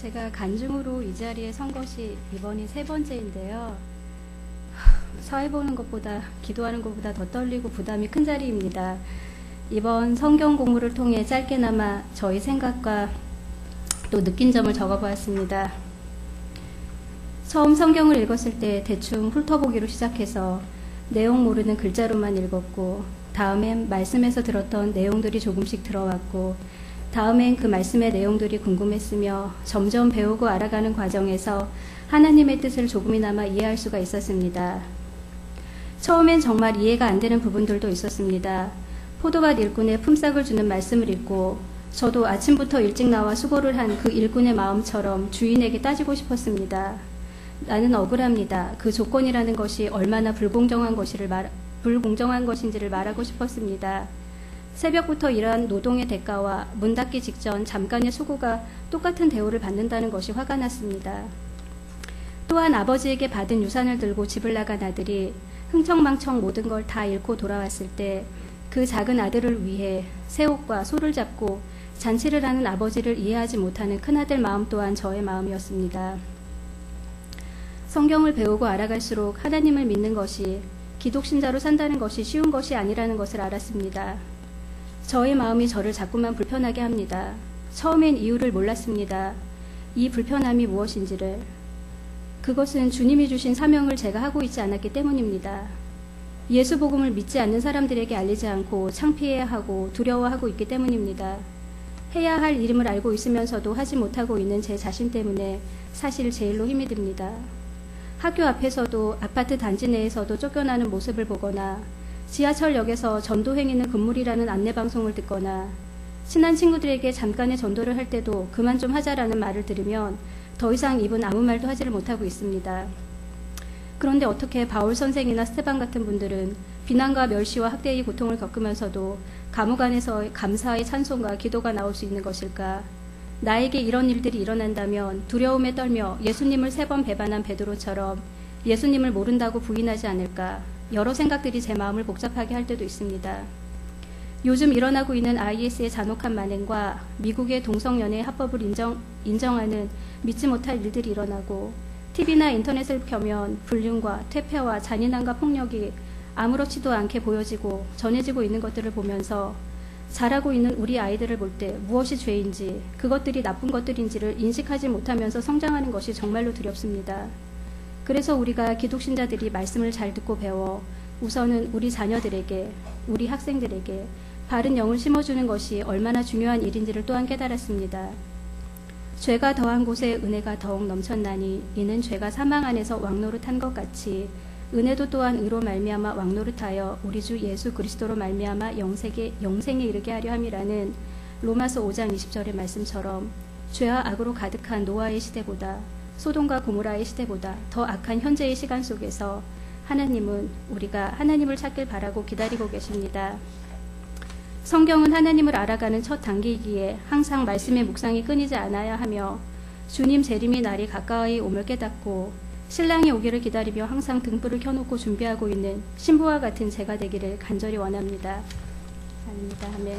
제가 간증으로 이 자리에 선 것이 이번이 3번째인데요. 사회 보는 것보다 기도하는 것보다 더 떨리고 부담이 큰 자리입니다. 이번 성경 공부를 통해 짧게나마 저희 생각과 또 느낀 점을 적어보았습니다. 처음 성경을 읽었을 때 대충 훑어보기로 시작해서 내용 모르는 글자로만 읽었고, 다음엔 말씀에서 들었던 내용들이 조금씩 들어왔고, 다음엔 그 말씀의 내용들이 궁금했으며 점점 배우고 알아가는 과정에서 하나님의 뜻을 조금이나마 이해할 수가 있었습니다. 처음엔 정말 이해가 안 되는 부분들도 있었습니다. 포도밭 일꾼의 품삯을 주는 말씀을 읽고 저도 아침부터 일찍 나와 수고를 한 그 일꾼의 마음처럼 주인에게 따지고 싶었습니다. 나는 억울합니다. 그 조건이라는 것이 얼마나 불공정한 것인지를 말하고 싶었습니다. 새벽부터 일한 노동의 대가와 문 닫기 직전 잠깐의 수고가 똑같은 대우를 받는다는 것이 화가 났습니다. 또한 아버지에게 받은 유산을 들고 집을 나간 아들이 흥청망청 모든 걸 다 잃고 돌아왔을 때 그 작은 아들을 위해 새 옷과 소를 잡고 잔치를 하는 아버지를 이해하지 못하는 큰아들 마음 또한 저의 마음이었습니다. 성경을 배우고 알아갈수록 하나님을 믿는 것이 기독신자로 산다는 것이 쉬운 것이 아니라는 것을 알았습니다. 저의 마음이 저를 자꾸만 불편하게 합니다. 처음엔 이유를 몰랐습니다. 이 불편함이 무엇인지를. 그것은 주님이 주신 사명을 제가 하고 있지 않았기 때문입니다. 예수 복음을 믿지 않는 사람들에게 알리지 않고 창피해야 하고 두려워하고 있기 때문입니다. 해야 할 일임을 알고 있으면서도 하지 못하고 있는 제 자신 때문에 사실 제일로 힘이 듭니다. 학교 앞에서도 아파트 단지 내에서도 쫓겨나는 모습을 보거나 지하철역에서 전도행위는 금물이라는 안내방송을 듣거나 친한 친구들에게 잠깐의 전도를 할 때도 그만 좀 하자라는 말을 들으면 더 이상 입은 아무 말도 하지를 못하고 있습니다. 그런데 어떻게 바울 선생이나 스테반 같은 분들은 비난과 멸시와 학대의 고통을 겪으면서도 감옥 안에서 감사의 찬송과 기도가 나올 수 있는 것일까? 나에게 이런 일들이 일어난다면 두려움에 떨며 예수님을 3번 배반한 베드로처럼 예수님을 모른다고 부인하지 않을까? 여러 생각들이 제 마음을 복잡하게 할 때도 있습니다. 요즘 일어나고 있는 IS의 잔혹한 만행과 미국의 동성연애 합법을 인정하는 믿지 못할 일들이 일어나고 TV나 인터넷을 켜면 불륜과 퇴폐와 잔인함과 폭력이 아무렇지도 않게 보여지고 전해지고 있는 것들을 보면서 자라고 있는 우리 아이들을 볼 때 무엇이 죄인지 그것들이 나쁜 것들인지를 인식하지 못하면서 성장하는 것이 정말로 두렵습니다. 그래서 우리가 기독신자들이 말씀을 잘 듣고 배워 우선은 우리 자녀들에게, 우리 학생들에게 바른 영을 심어주는 것이 얼마나 중요한 일인지를 또한 깨달았습니다. 죄가 더한 곳에 은혜가 더욱 넘쳤나니 이는 죄가 사망 안에서 왕노릇한 것 같이 은혜도 또한 의로 말미암아 왕노릇하여 우리 주 예수 그리스도로 말미암아 영생에 이르게 하려 함이라는 로마서 5장 20절의 말씀처럼 죄와 악으로 가득한 노아의 시대보다 소돔과 고모라의 시대보다 더 악한 현재의 시간 속에서 하나님은 우리가 하나님을 찾길 바라고 기다리고 계십니다. 성경은 하나님을 알아가는 첫 단계이기에 항상 말씀의 묵상이 끊이지 않아야 하며 주님 재림의 날이 가까이 옴을 깨닫고 신랑이 오기를 기다리며 항상 등불을 켜놓고 준비하고 있는 신부와 같은 제가 되기를 간절히 원합니다. 아멘.